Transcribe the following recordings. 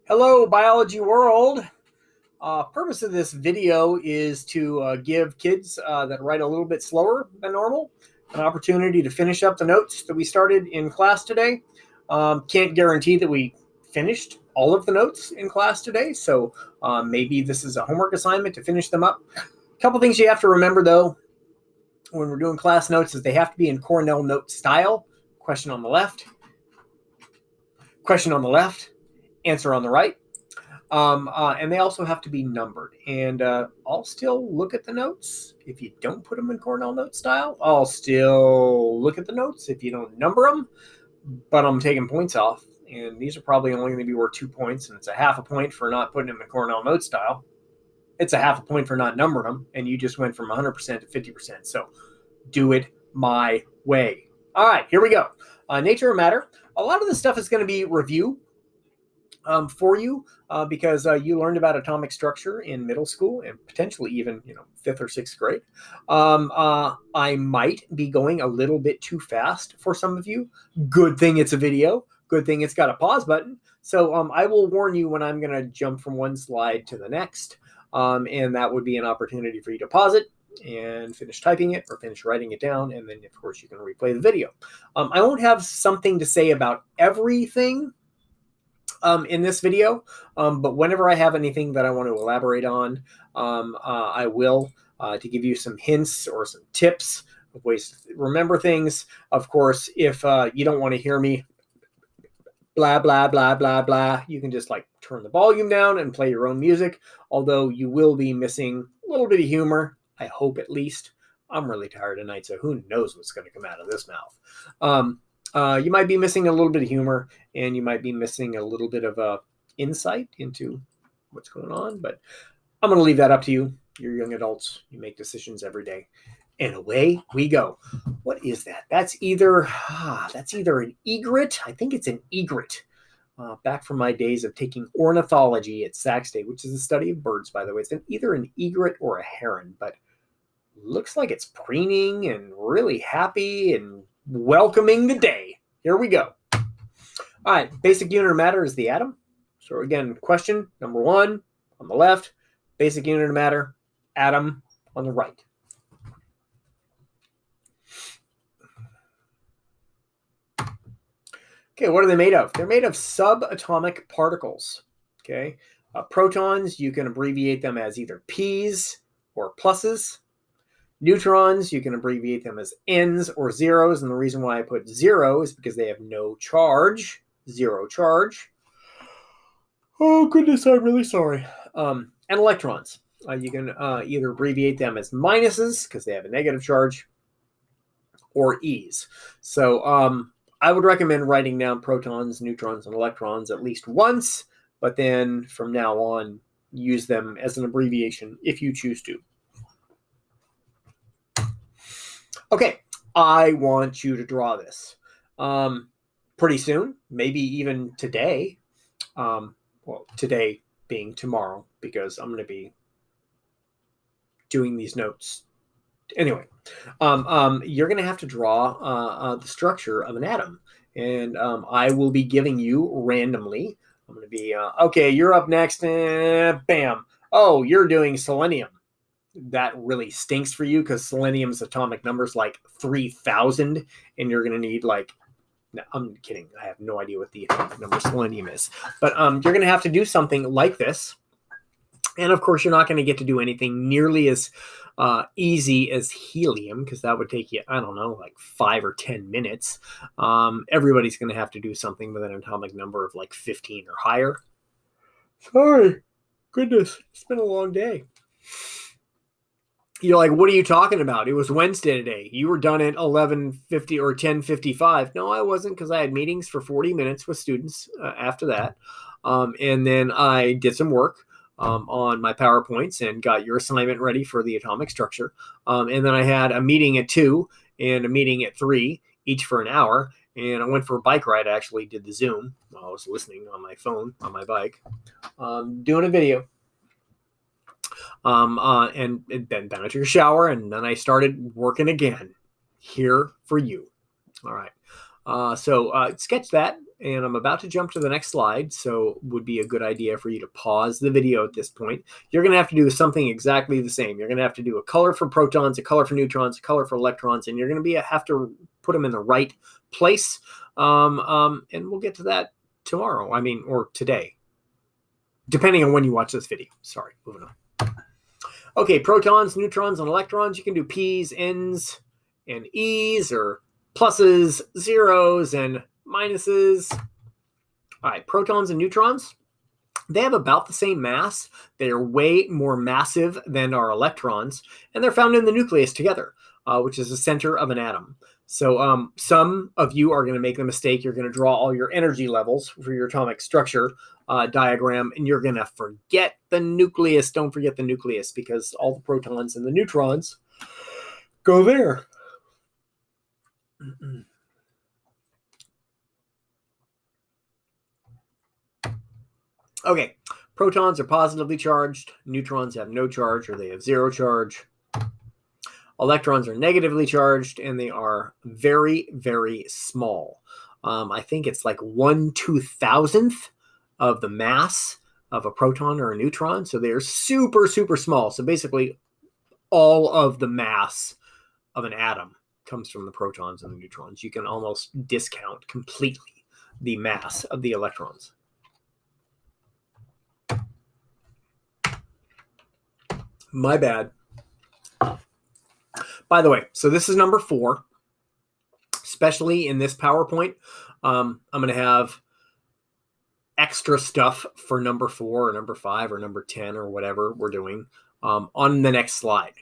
Hello, biology world. Purpose of this video is to give kids that write a little bit slower than normal an opportunity to finish up the notes that we started in class today. Can't guarantee that we finished all of the notes in class today, so maybe this is a homework assignment to finish them up. A couple things you have to remember, though, when we're doing class notes is they have to be in Cornell note style. Question on the left, question on the left, answer on the right. And they also have to be numbered. And I'll still look at the notes if you don't put them in Cornell note style. I'll still look at the notes if you don't number them, but I'm taking points off. And these are probably only going to be worth 2 points, and it's a half a point for not putting them in Cornell note style. It's a half a point for not numbering them, and you just went from 100% to 50%. So do it my way. All right, here we go. Nature of matter. A lot of this stuff is going to be review for you because you learned about atomic structure in middle school and potentially even 5th or 6th grade. I might be going a little bit too fast for some of you. Good thing it's a video. Good thing it's got a pause button. So I will warn you when I'm going to jump from one slide to the next, and that would be an opportunity for you to pause it and finish typing it or finish writing it down, and then of course you can replay the video. I won't have something to say about everything in this video, but whenever I have anything that I want to elaborate on, I will to give you some hints or some tips of ways to remember things. Of course, if you don't want to hear me blah, blah, blah, blah, blah, you can just like turn the volume down and play your own music, although you will be missing a little bit of humor, I hope at least. I'm really tired tonight, so who knows what's going to come out of this mouth. You might be missing a little bit of humor, and you might be missing a little bit of insight into what's going on, but I'm going to leave that up to you. You're young adults. You make decisions every day. And away we go. What is that? That's either an egret. I think it's an egret. Back from my days of taking ornithology at Sac State, which is the study of birds, by the way. It's either an egret or a heron, but looks like it's preening and really happy and welcoming the day. Here we go. All right, basic unit of matter is the atom. So again, question number 1 on the left, basic unit of matter, atom on the right. Okay, what are they made of? They're made of subatomic particles. Okay, protons, you can abbreviate them as either P's or pluses. Neutrons, you can abbreviate them as N's or zeros, and the reason why I put 0 is because they have no charge, 0 charge. Oh goodness, I'm really sorry. And electrons, you can either abbreviate them as minuses because they have a negative charge, or E's. So I would recommend writing down protons, neutrons, and electrons at least once, but then from now on, use them as an abbreviation if you choose to. Okay, I want you to draw this pretty soon, maybe even today. Well, today being tomorrow, because I'm going to be doing these notes. Anyway, you're going to have to draw the structure of an atom, and I will be giving you randomly. I'm going to be, okay, you're up next, bam. Oh, you're doing selenium. That really stinks for you because selenium's atomic number is like 3,000, and you're going to need like, no, I'm kidding. I have no idea what the atomic number selenium is, but you're going to have to do something like this. And of course, you're not going to get to do anything nearly as easy as helium, because that would take you, I don't know, like 5 or 10 minutes. Everybody's going to have to do something with an atomic number of like 15 or higher. Sorry. Goodness, it's been a long day. You're like, what are you talking about? It was Wednesday today. You were done at 11:50 or 10:55. No, I wasn't, because I had meetings for 40 minutes with students after that. And then I did some work on my PowerPoints and got your assignment ready for the atomic structure. And then I had a meeting at 2 and a meeting at 3, each for an hour. And I went for a bike ride. I actually did the Zoom while I was listening on my phone, on my bike, doing a video. And then I took a shower, and then I started working again here for you. All right. So sketch that and I'm about to jump to the next slide, so would be a good idea for you to pause the video at this point. You're going to have to do something exactly the same. You're going to have to do a color for protons, a color for neutrons, a color for electrons, and you're going to have to put them in the right place. And we'll get to that tomorrow, or today, depending on when you watch this video. Sorry, moving on. Okay, protons, neutrons, and electrons. You can do P's, N's, and E's, or pluses, zeros, and minuses. All right, protons and neutrons, they have about the same mass. They're way more massive than our electrons, and they're found in the nucleus together, which is the center of an atom. So some of you are going to make the mistake. You're going to draw all your energy levels for your atomic structure diagram, and you're going to forget the nucleus. Don't forget the nucleus, because all the protons and the neutrons go there. Okay, protons are positively charged. Neutrons have no charge, or they have zero charge. Electrons are negatively charged, and they are very, very small. I think it's like 1/2000th of the mass of a proton or a neutron. So they're super, super small. So basically, all of the mass of an atom comes from the protons and the neutrons. You can almost discount completely the mass of the electrons. My bad. By the way, so this is number 4. Especially in this PowerPoint, I'm going to have extra stuff for number 4 or number 5 or number 10 or whatever we're doing on the next slide.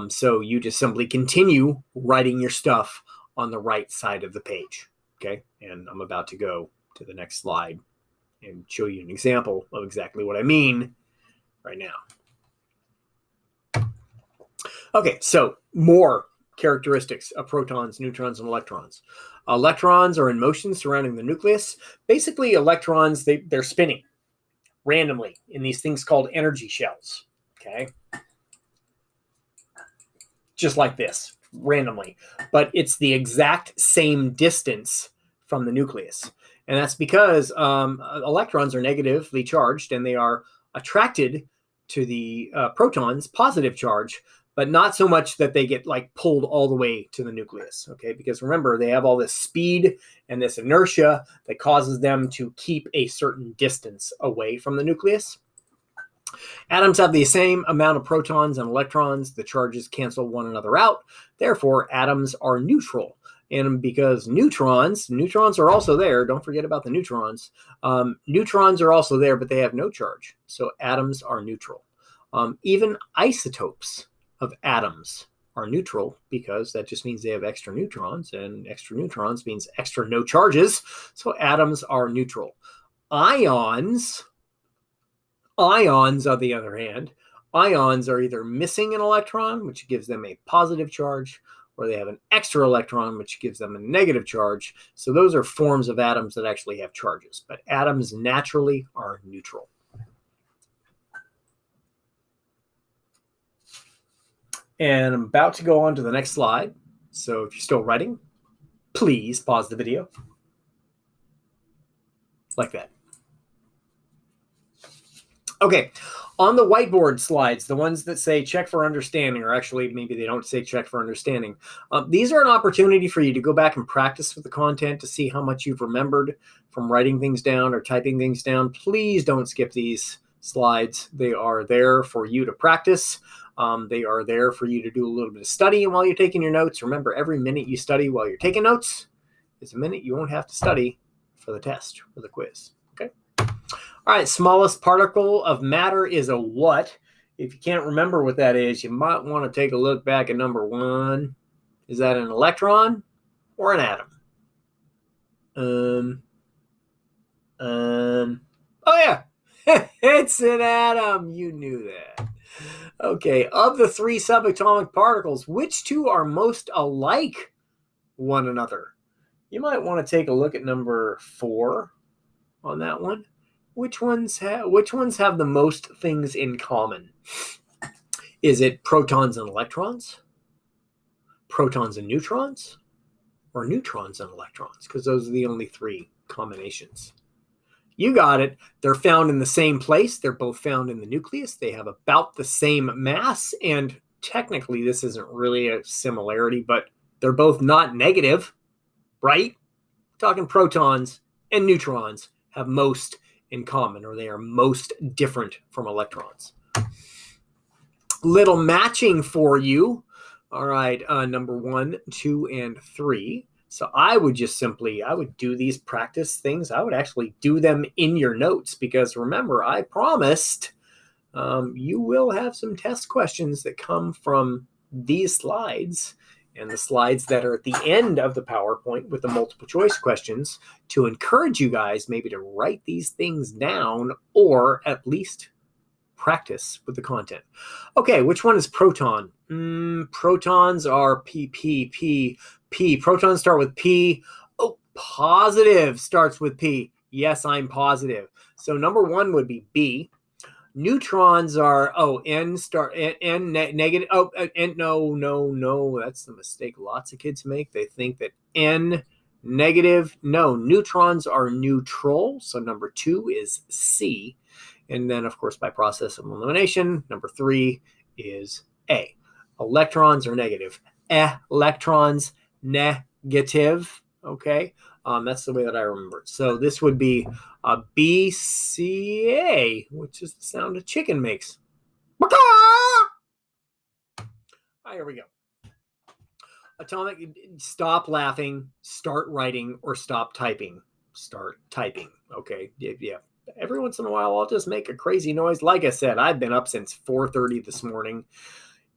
So you just simply continue writing your stuff on the right side of the page. Okay, and I'm about to go to the next slide and show you an example of exactly what I mean right now. Okay, so more characteristics of protons, neutrons, and electrons. Electrons are in motion surrounding the nucleus. Basically, electrons, they're spinning randomly in these things called energy shells. Okay, just like this, randomly. But it's the exact same distance from the nucleus. And that's because electrons are negatively charged, and they are attracted to the protons' positive charge, but not so much that they get like pulled all the way to the nucleus, okay? Because remember, they have all this speed and this inertia that causes them to keep a certain distance away from the nucleus. Atoms have the same amount of protons and electrons. The charges cancel one another out. Therefore, atoms are neutral. And because neutrons are also there. Don't forget about the neutrons. Neutrons are also there, but they have no charge. So atoms are neutral. Even isotopes of atoms are neutral, because that just means they have extra neutrons, and extra neutrons means extra no charges. So atoms are neutral. Ions, on the other hand, ions are either missing an electron, which gives them a positive charge, or they have an extra electron, which gives them a negative charge. So those are forms of atoms that actually have charges, but atoms naturally are neutral. And I'm about to go on to the next slide. So if you're still writing, please pause the video. Like that. Okay, on the whiteboard slides, the ones that say check for understanding, or actually maybe they don't say check for understanding, these are an opportunity for you to go back and practice with the content to see how much you've remembered from writing things down or typing things down. Please don't skip these slides. They are there for you to practice. They are there for you to do a little bit of studying while you're taking your notes. Remember, every minute you study while you're taking notes is a minute you won't have to study for the test or the quiz. Okay. All right. Smallest particle of matter is a what? If you can't remember what that is, you might want to take a look back at number 1. Is that an electron or an atom? Oh yeah, it's an atom. You knew that. Okay, of the 3 subatomic particles, which 2 are most alike one another? You might want to take a look at number 4 on that one. Which ones have the most things in common? Is it protons and electrons, protons and neutrons, or neutrons and electrons? Because those are the only 3 combinations. You got it. They're found in the same place. They're both found in the nucleus. They have about the same mass. And technically, this isn't really a similarity, but they're both not negative, right? We're talking protons and neutrons have most in common, or they are most different from electrons. Little matching for you. All right, number 1, 2, and 3. So I would do these practice things. I would actually do them in your notes because remember, I promised you will have some test questions that come from these slides and the slides that are at the end of the PowerPoint with the multiple choice questions to encourage you guys maybe to write these things down or at least practice with the content. Okay, which one is proton? Protons are P. Protons start with P. Oh, positive starts with P. Yes, I'm positive. So number 1 would be B. Neutrons are N negative. No, that's the mistake lots of kids make. They think that N negative. No, neutrons are neutral. So number 2 is C. And then, of course, by process of elimination, number 3 is A. Electrons are negative. Electrons, negative. Okay, that's the way that I remember it. So this would be BCA, which is the sound a chicken makes. Here we go. Atomic, stop laughing, start writing, or stop typing. Start typing. Okay, yeah. Every once in a while, I'll just make a crazy noise. Like I said, I've been up since 4:30 this morning.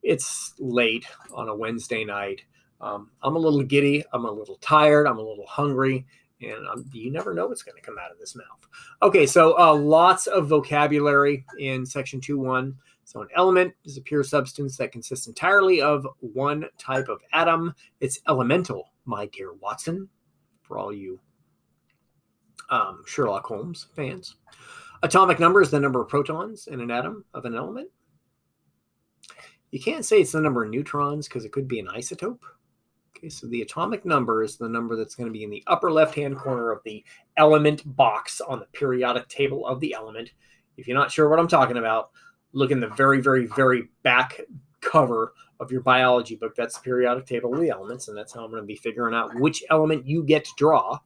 It's late on a Wednesday night. I'm a little giddy. I'm a little tired. I'm a little hungry. And you never know what's going to come out of this mouth. Okay, so lots of vocabulary in section 2.1. So an element is a pure substance that consists entirely of one type of atom. It's elemental, my dear Watson, for all you Sherlock Holmes fans. Atomic number is the number of protons in an atom of an element. You can't say it's the number of neutrons because it could be an isotope. Okay, so the atomic number is the number that's going to be in the upper left-hand corner of the element box on the periodic table of the element. If you're not sure what I'm talking about, look in the very, very, very back cover of your biology book. That's the periodic table of the elements, and that's how I'm going to be figuring out which element you get to draw.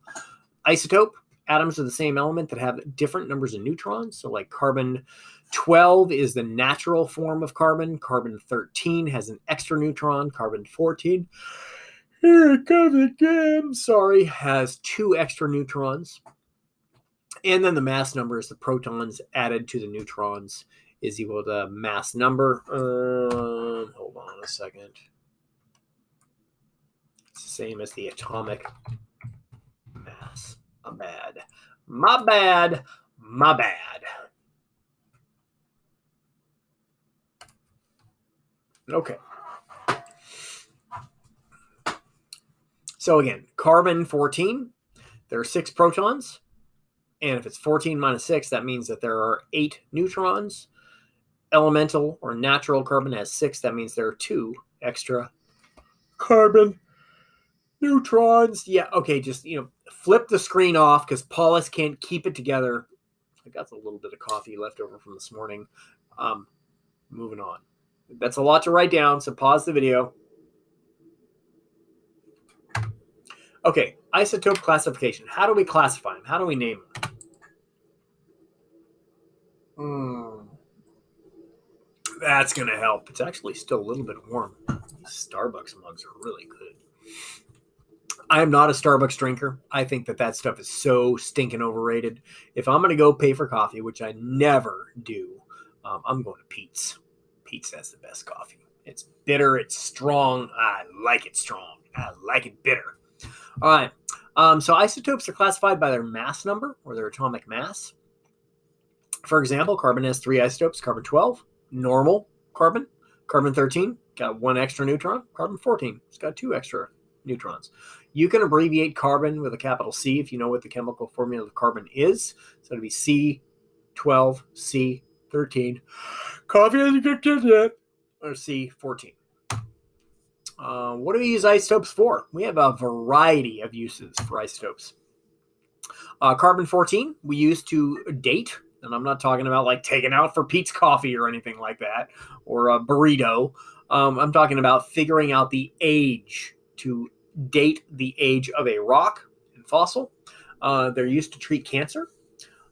Isotope. Atoms of the same element that have different numbers of neutrons. So like carbon 12 is the natural form of carbon. Carbon 13 has an extra neutron. Carbon 14, here it comes again, sorry, has 2 extra neutrons. And then the mass number is the protons added to the neutrons is equal to mass number. Hold on a second. It's the same as the atomic mass. My bad. Okay. So again, carbon 14, there are 6 protons. And if it's 14 minus 6, that means that there are 8 neutrons. Elemental or natural carbon has 6. That means there are 2 extra carbon neutrons. Yeah, okay, just, flip the screen off because Paulus can't keep it together. I got a little bit of coffee left over from this morning. Moving on. That's a lot to write down, so pause the video. Okay, isotope classification. How do we classify them? How do we name them? That's going to help. It's actually still a little bit warm. These Starbucks mugs are really good. I am not a Starbucks drinker. I think that stuff is so stinking overrated. If I'm going to go pay for coffee, which I never do, I'm going to Pete's. Pete's has the best coffee. It's bitter. It's strong. I like it strong. I like it bitter. All right. So isotopes are classified by their mass number or their atomic mass. For example, carbon has 3 isotopes. Carbon 12, normal carbon. Carbon 13, got 1 extra neutron. Carbon 14, it's got 2 extra neutrons. You can abbreviate carbon with a capital C if you know what the chemical formula of carbon is. So it'll be C12, C13. Coffee hasn't kicked in yet. Or C14. What do we use isotopes for? We have a variety of uses for isotopes. Carbon-14 we use to date, and I'm not talking about like taking out for Pete's Coffee or anything like that, or a burrito. I'm talking about figuring out the age, to date the age of a rock and fossil. They're used to treat cancer.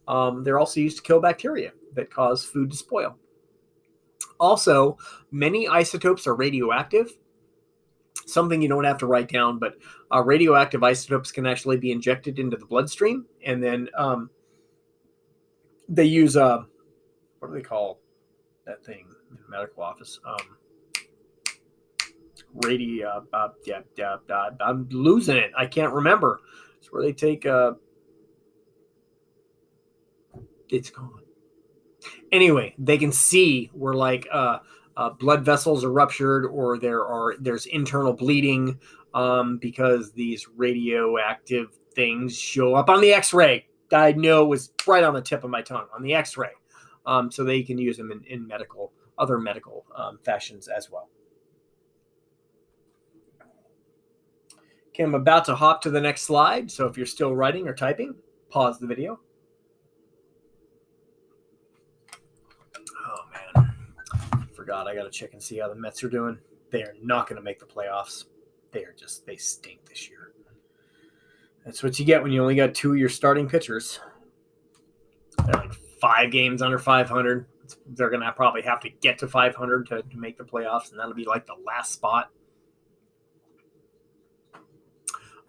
They're also used to kill bacteria that cause food to spoil. Also, many isotopes are radioactive. Something you don't have to write down, but radioactive isotopes can actually be injected into the bloodstream, and then they use what do they call that thing in the medical office? I'm losing it. I can't remember. It's where they take. It's gone. Anyway, they can see where like blood vessels are ruptured, or there's internal bleeding because these radioactive things show up on the X-ray. I know it was right on the tip of my tongue, on the X-ray. So they can use them in other medical fashions as well. Okay, I'm about to hop to the next slide. So if you're still writing or typing, pause the video. Oh, man. Forgot. I got to check and see how the Mets are doing. They are not going to make the playoffs. They stink this year. That's what you get when you only got 2 of your starting pitchers. They're like 5 games under 500. They're going to probably have to get to 500 to make the playoffs, and that'll be like the last spot.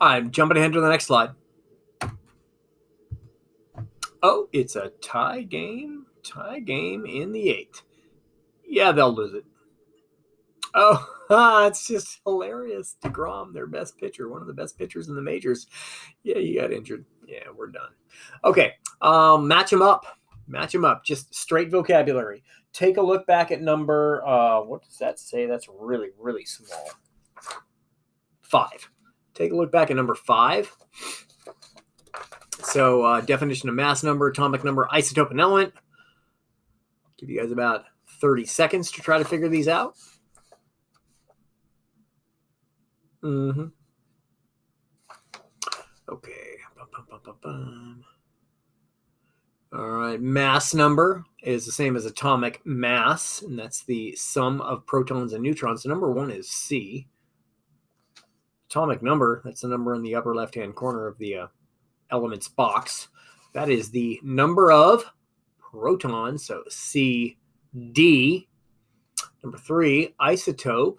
I'm jumping ahead to the next slide. Oh, it's a tie game. Tie game in the 8th. Yeah, they'll lose it. Oh, it's just hilarious. DeGrom, their best pitcher, one of the best pitchers in the majors. Yeah, you got injured. Yeah, we're done. Okay, match them up. Match them up. Just straight vocabulary. Take a look back at number, what does that say? That's really, really small. 5. Take a look back at number 5. So definition of mass number, atomic number, isotope, and element. Give you guys about 30 seconds to try to figure these out. Okay. All right. Mass number is the same as atomic mass, and that's the sum of protons and neutrons. So number 1 is C. Atomic number, that's the number in the upper left-hand corner of the elements box. That is the number of protons, so CD. Number 3, isotope.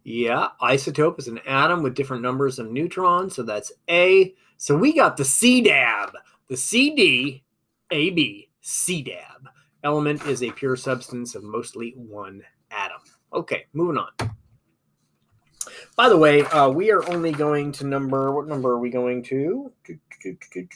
Yeah, isotope is an atom with different numbers of neutrons, so that's A. So we got the CDAB, the CD, AB, CDAB. Element is a pure substance of mostly one atom. Okay, moving on. By the way, we are only going to what number are we going to?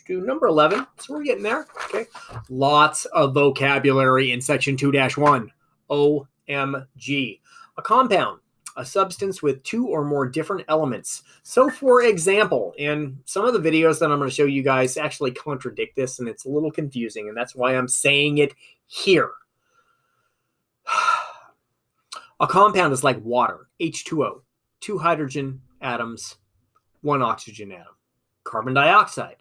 Number 11. So we're getting there. Okay. Lots of vocabulary in section 2-1. OMG. A compound, a substance with 2 or more different elements. So for example, and some of the videos that I'm going to show you guys actually contradict this, and it's a little confusing, and that's why I'm saying it here. A compound is like water, H2O. 2 hydrogen atoms, 1 oxygen atom. Carbon dioxide,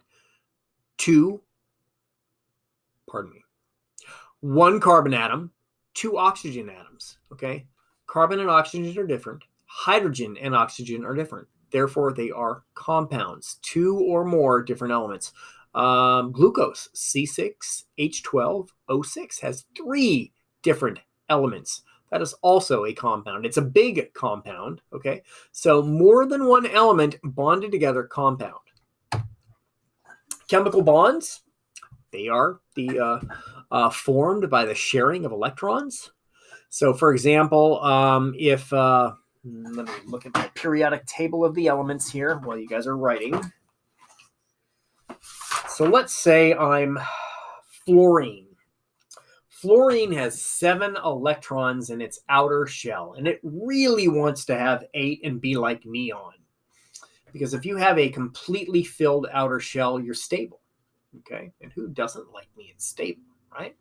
1 carbon atom, 2 oxygen atoms, okay? Carbon and oxygen are different. Hydrogen and oxygen are different. Therefore, they are compounds, 2 or more different elements. Glucose, C6H12O6, has 3 different elements. That is also a compound. It's a big compound, okay? So more than one element bonded together, compound. Chemical bonds, they are formed by the sharing of electrons. So for example, if, let me look at my periodic table of the elements here while you guys are writing. So let's say I'm fluorine. Fluorine has 7 electrons in its outer shell, and it really wants to have 8 and be like neon. Because if you have a completely filled outer shell, you're stable. Okay? And who doesn't like being stable, right?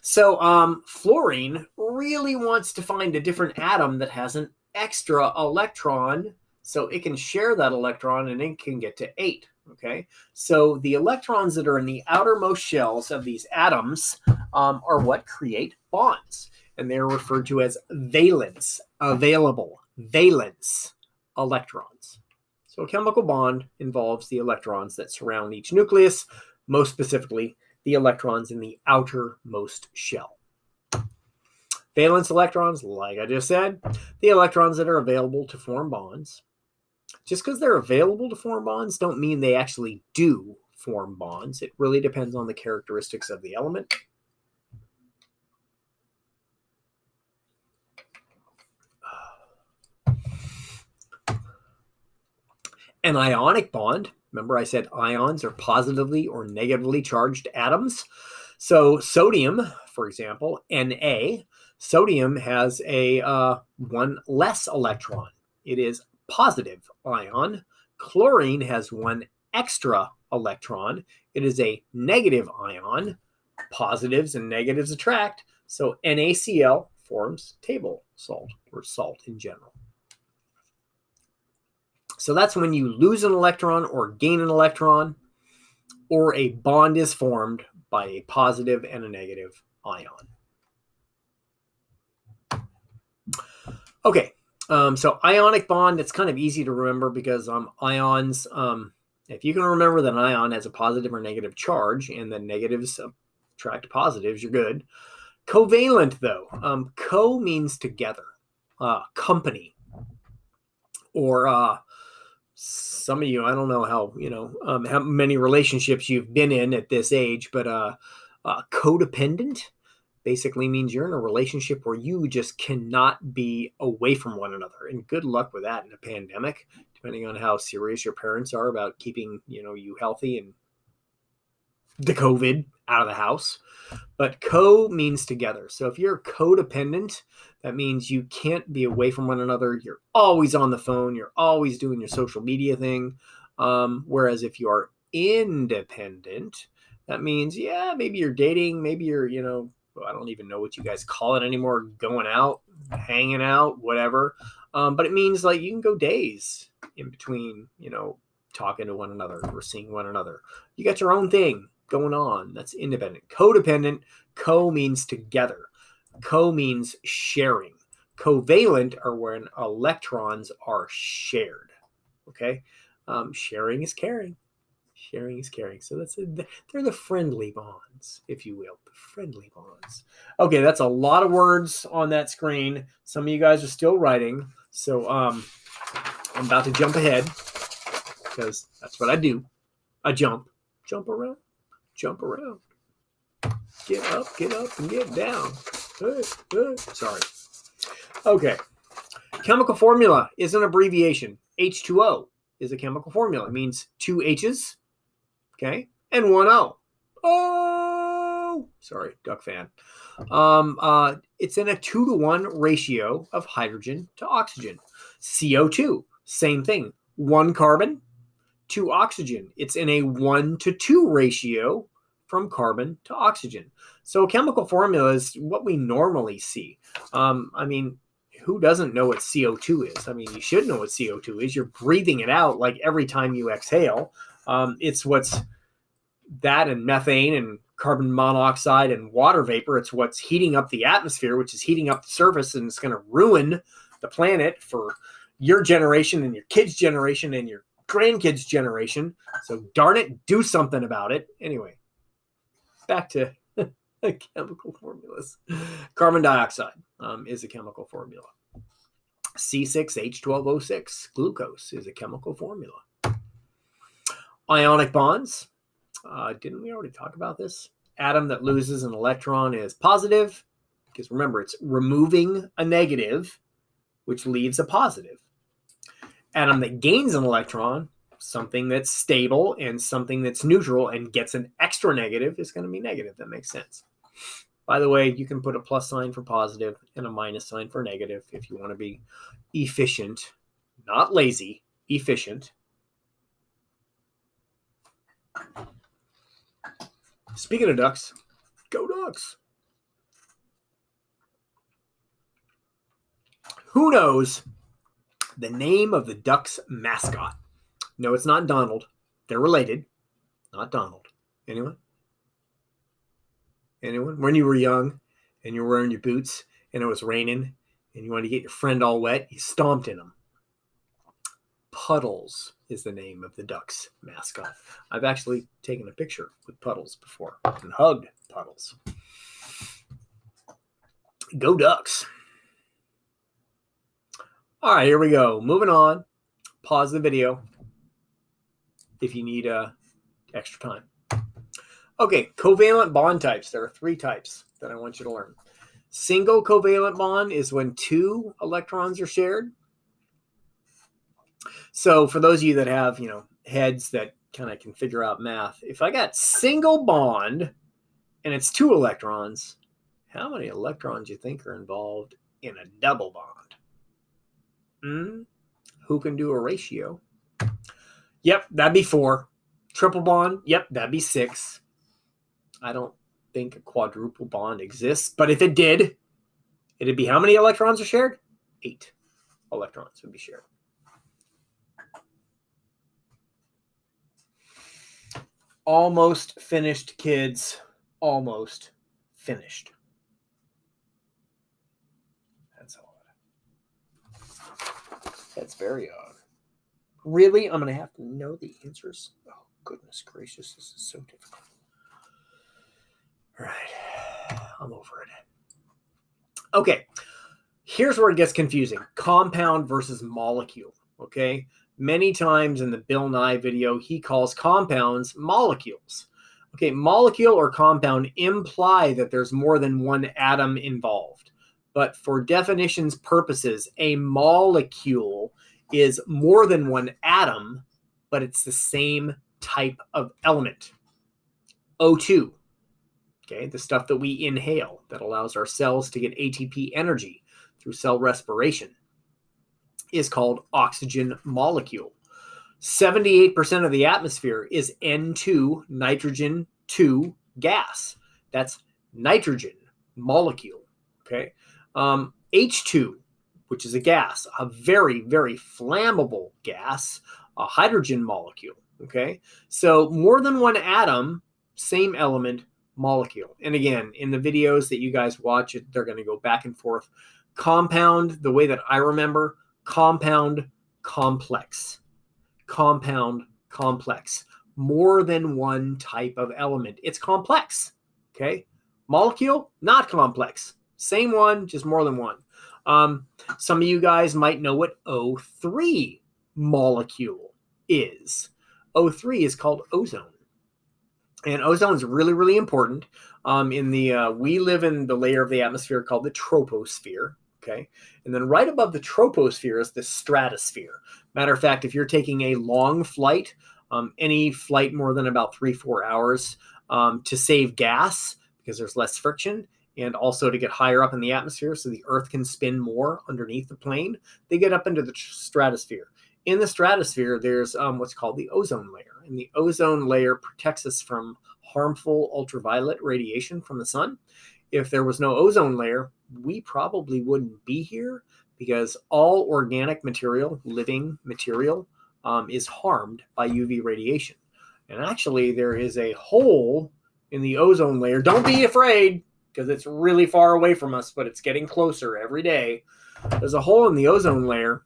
So fluorine really wants to find a different atom that has an extra electron So it can share that electron and it can get to 8. Okay, so the electrons that are in the outermost shells of these atoms are what create bonds, and they're referred to as valence, available, valence electrons. So a chemical bond involves the electrons that surround each nucleus, most specifically the electrons in the outermost shell. Valence electrons, like I just said, the electrons that are available to form bonds. Just because they're available to form bonds don't mean they actually do form bonds. It really depends on the characteristics of the element. An ionic bond, remember I said ions are positively or negatively charged atoms. So sodium, for example, Na, sodium has a one less electron. It is positive ion. Chlorine has one extra electron. It is a negative ion. Positives and negatives attract. So NaCl forms table salt or salt in general. So that's when you lose an electron or gain an electron, or a bond is formed by a positive and a negative ion. Okay, so ionic bond, it's kind of easy to remember because ions, if you can remember that an ion has a positive or negative charge and the negatives attract positives, you're good. Covalent, though, co means together, company, or some of you, I don't know how many relationships you've been in at this age, but codependent basically means you're in a relationship where you just cannot be away from one another. And good luck with that in a pandemic, depending on how serious your parents are about keeping, you healthy and the COVID out of the house. But co means together. So if you're codependent, that means you can't be away from one another. You're always on the phone. You're always doing your social media thing. Whereas if you are independent, that means, maybe you're dating, maybe you're, I don't even know what you guys call it anymore, going out, hanging out, whatever. But it means like you can go days in between, talking to one another or seeing one another. You got your own thing going on. That's independent. Codependent, co means together. Co means sharing. Covalent are when electrons are shared. Okay? Sharing is caring. Sharing is caring. So they're the friendly bonds, if you will. The friendly bonds. Okay, that's a lot of words on that screen. Some of you guys are still writing. So I'm about to jump ahead because that's what I do. I jump around. Jump around. Get up, and get down. Sorry. Okay. Chemical formula is an abbreviation. H2O is a chemical formula. It means 2 H's, okay, and 1 O. Oh, sorry, duck fan. It's in a 2-to-1 ratio of hydrogen to oxygen. CO2, same thing. 1 carbon, 2 oxygen. It's in a 1-to-2 ratio from carbon to oxygen. So a chemical formula is what we normally see. Who doesn't know what CO2 is? You should know what CO2 is. You're breathing it out like every time you exhale. It's what's that and methane and carbon monoxide and water vapor. It's what's heating up the atmosphere, which is heating up the surface, and it's going to ruin the planet for your generation and your kids' generation and your grandkids' generation. So darn it, do something about it. Anyway, back to chemical formulas. Carbon dioxide is a chemical formula. C6H12O6, glucose, is a chemical formula. Ionic bonds. Didn't we already talk about this? Atom that loses an electron is positive, because remember, it's removing a negative, which leaves a positive. Atom that gains an electron, something that's stable and something that's neutral and gets an extra negative, is going to be negative. That makes sense. By the way, you can put a plus sign for positive and a minus sign for negative if you want to be efficient, not lazy, efficient. Speaking of ducks, go Ducks. Who knows The name of the Ducks mascot. No, it's not Donald. They're related. Not Donald. Anyone? Anyone? When you were young and you were wearing your boots and it was raining and you wanted to get your friend all wet, you stomped in them. Puddles is the name of the Ducks mascot. I've actually taken a picture with Puddles before and hugged Puddles. Go Ducks. All right, here we go. Moving on. Pause the video if you need extra time. Okay, covalent bond types. There are 3 types that I want you to learn. Single covalent bond is when 2 electrons are shared. So for those of you that have, heads that kind of can figure out math, if I got single bond and it's 2 electrons, how many electrons do you think are involved in a double bond? Who can do a ratio? Yep, that'd be 4. Triple bond, yep, that'd be 6. I don't think a quadruple bond exists, but if it did, it'd be how many electrons are shared? 8 electrons would be shared. Almost finished, kids. Almost finished. That's odd. That's very odd. Really? I'm going to have to know the answers? Oh, goodness gracious. This is so difficult. All right. I'm over it. Okay. Here's where it gets confusing. Compound versus molecule. Okay. Many times in the Bill Nye video, he calls compounds molecules. Okay. Molecule or compound imply that there's more than one atom involved. But for definitions purposes, a molecule is more than one atom, but it's the same type of element. O2, okay, the stuff that we inhale that allows our cells to get ATP energy through cell respiration, is called oxygen molecule. 78% of the atmosphere is N2, nitrogen 2 gas. That's nitrogen molecule, okay? H2, which is a gas, a very, very flammable gas, a hydrogen molecule, okay? So more than one atom, same element, molecule. And again, in the videos that you guys watch, they're going to go back and forth. Compound, the way that I remember, compound, complex. Compound, complex. More than one type of element. It's complex, okay? Molecule, not complex. Same one, just more than one. Some of you guys might know what O3 molecule is. O3 is called ozone. And ozone is really, really important. We live in the layer of the atmosphere called the troposphere. Okay. And then right above the troposphere is the stratosphere. Matter of fact, if you're taking a long flight, any flight more than about 3-4 hours, to save gas because there's less friction, and also to get higher up in the atmosphere so the Earth can spin more underneath the plane, they get up into the stratosphere. In the stratosphere, there's what's called the ozone layer. And the ozone layer protects us from harmful ultraviolet radiation from the sun. If there was no ozone layer, we probably wouldn't be here because all organic material, living material, is harmed by UV radiation. And actually, there is a hole in the ozone layer. Don't be afraid, because it's really far away from us, but it's getting closer every day. There's a hole in the ozone layer.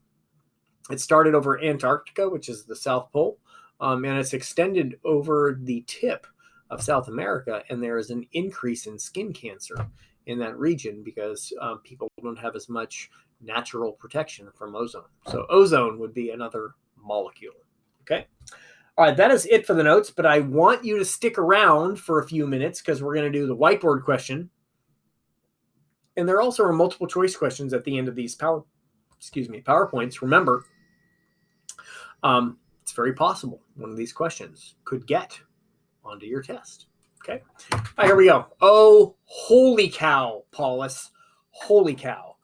It started over Antarctica, which is the South Pole, and it's extended over the tip of South America, and there is an increase in skin cancer in that region because people don't have as much natural protection from ozone. So ozone would be another molecule, okay? All right, that is it for the notes, but I want you to stick around for a few minutes because we're going to do the whiteboard question. And there also are multiple choice questions at the end of these PowerPoints. Remember, it's very possible one of these questions could get onto your test. Okay. All right, here we go. Oh, holy cow, Paulus. Holy cow.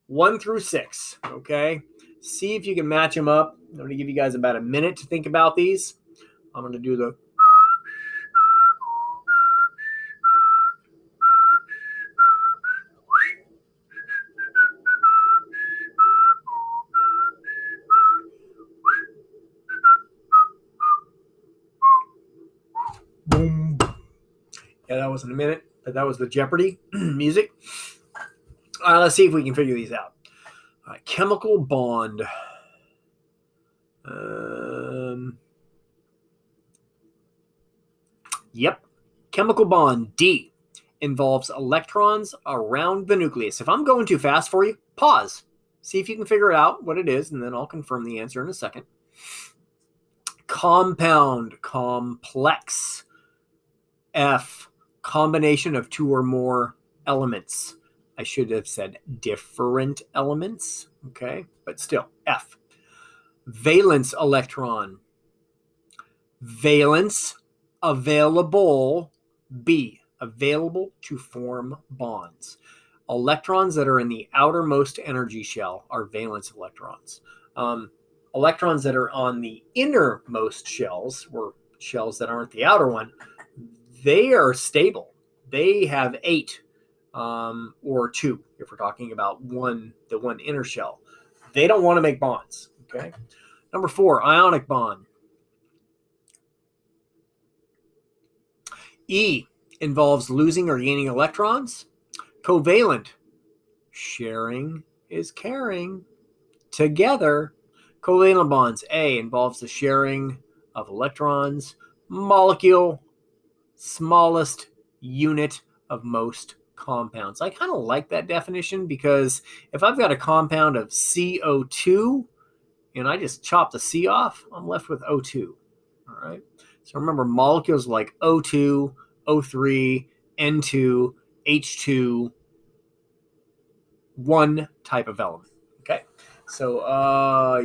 1 through 6. Okay. See if you can match them up. I'm going to give you guys about a minute to think about these. I'm going to do the Yeah, that wasn't a minute, but that was the Jeopardy music. Let's see if we can figure these out. Chemical bond. Yep. Chemical bond, D, involves electrons around the nucleus. If I'm going too fast for you, pause. See if you can figure out what it is, and then I'll confirm the answer in a second. Compound, complex. F, combination of two or more elements. I should have said different elements, okay? But still, F. Valence electron. Valence, available. B, available to form bonds. Electrons that are in the outermost energy shell are valence electrons. Electrons that are on the innermost shells, or shells that aren't the outer one, they are stable. They have 8 or 2, if we're talking about the one inner shell. They don't want to make bonds, okay? Number 4, ionic bond. E, involves losing or gaining electrons. Covalent, sharing is caring. Together, covalent bonds. A, involves the sharing of electrons. Molecule, smallest unit of most compounds. I kind of like that definition because if I've got a compound of CO2 and I just chop the C off, I'm left with O2. All right. So remember, molecules like O2, O3, N2, H2, one type of element. Okay. So,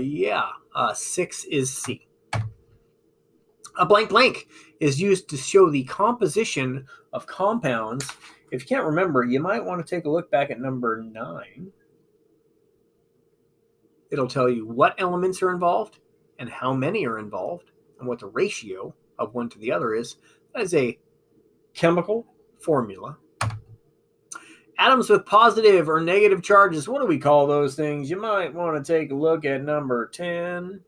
6 is C. A blank blank is used to show the composition of compounds. If you can't remember, you might want to take a look back at number 9. It'll tell you what elements are involved and how many are involved and what the ratio of one to the other is. That is a chemical formula. Atoms with positive or negative charges, what do we call those things? You might want to take a look at number 10.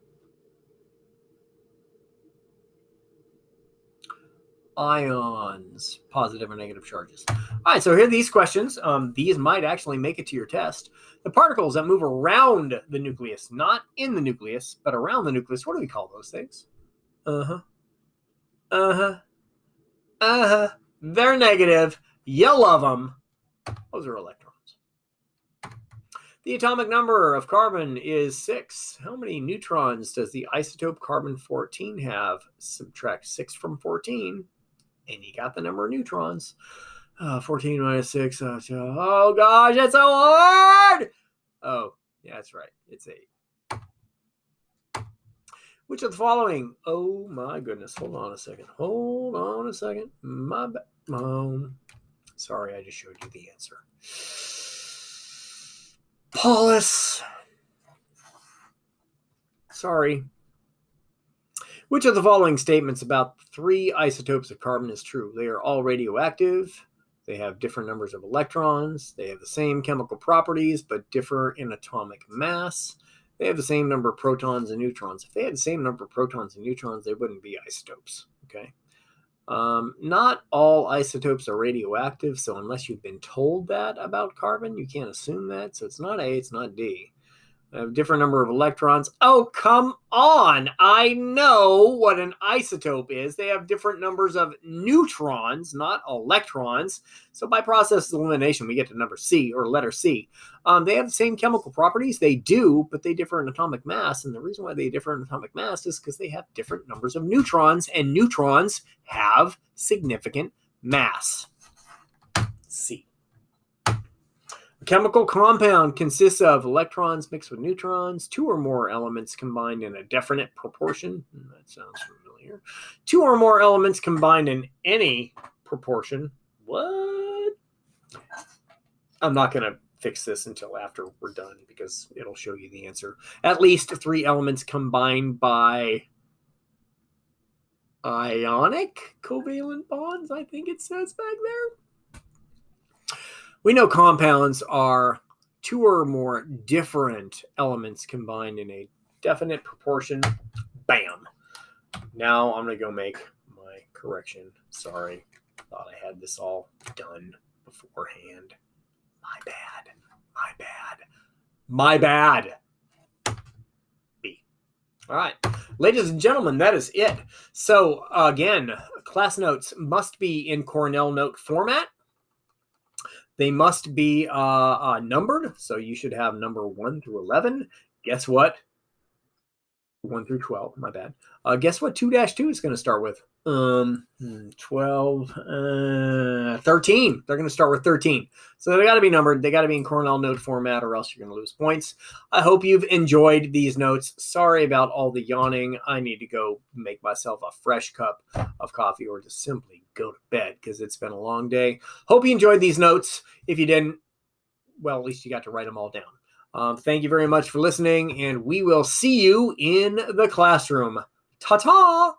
Ions, positive or negative charges. All right, so here are these questions. These might actually make it to your test. The particles that move around the nucleus, not in the nucleus, but around the nucleus, what do we call those things? They're negative. You love them. Those are electrons. The atomic number of carbon is 6. How many neutrons does the isotope carbon-14 have? Subtract 6 from 14. And you got the number of neutrons. 14 minus 6. Oh, gosh, that's so hard. Oh, yeah, that's right. It's 8. Which of the following? Oh, my goodness. Hold on a second. My bad. Sorry, I just showed you the answer. Paulus. Sorry. Which of the following statements about 3 isotopes of carbon is true? They are all radioactive. They have different numbers of electrons. They have the same chemical properties, but differ in atomic mass. They have the same number of protons and neutrons. If they had the same number of protons and neutrons, they wouldn't be isotopes. Okay. Not all isotopes are radioactive, so unless you've been told that about carbon, you can't assume that. So it's not A, it's not D. A different number of electrons. Oh, come on. I know what an isotope is. They have different numbers of neutrons, not electrons. So by process of elimination, we get to number C, or letter C. They have the same chemical properties. They do, but they differ in atomic mass. And the reason why they differ in atomic mass is because they have different numbers of neutrons, and neutrons have significant mass. C. A chemical compound consists of electrons mixed with neutrons, 2 or more elements combined in a definite proportion. That sounds familiar. 2 or more elements combined in any proportion. What? I'm not going to fix this until after we're done because it'll show you the answer. At least 3 elements combined by ionic covalent bonds, I think it says back there. We know compounds are 2 or more different elements combined in a definite proportion. Bam. Now I'm going to go make my correction. Sorry. Thought I had this all done beforehand. My bad. My bad. My bad. B. All right. Ladies and gentlemen, that is it. So, again, class notes must be in Cornell note format. They must be numbered. So you should have number 1 through 11. Guess what? 1 through 12. My bad. Guess what 2-2 is going to start with? 12, 13. They're going to start with 13. So they got to be numbered. They got to be in Cornell note format or else you're going to lose points. I hope you've enjoyed these notes. Sorry about all the yawning. I need to go make myself a fresh cup of coffee or just simply go to bed because it's been a long day. Hope you enjoyed these notes. If you didn't, well, at least you got to write them all down. Thank you very much for listening, and we will see you in the classroom. Ta-ta!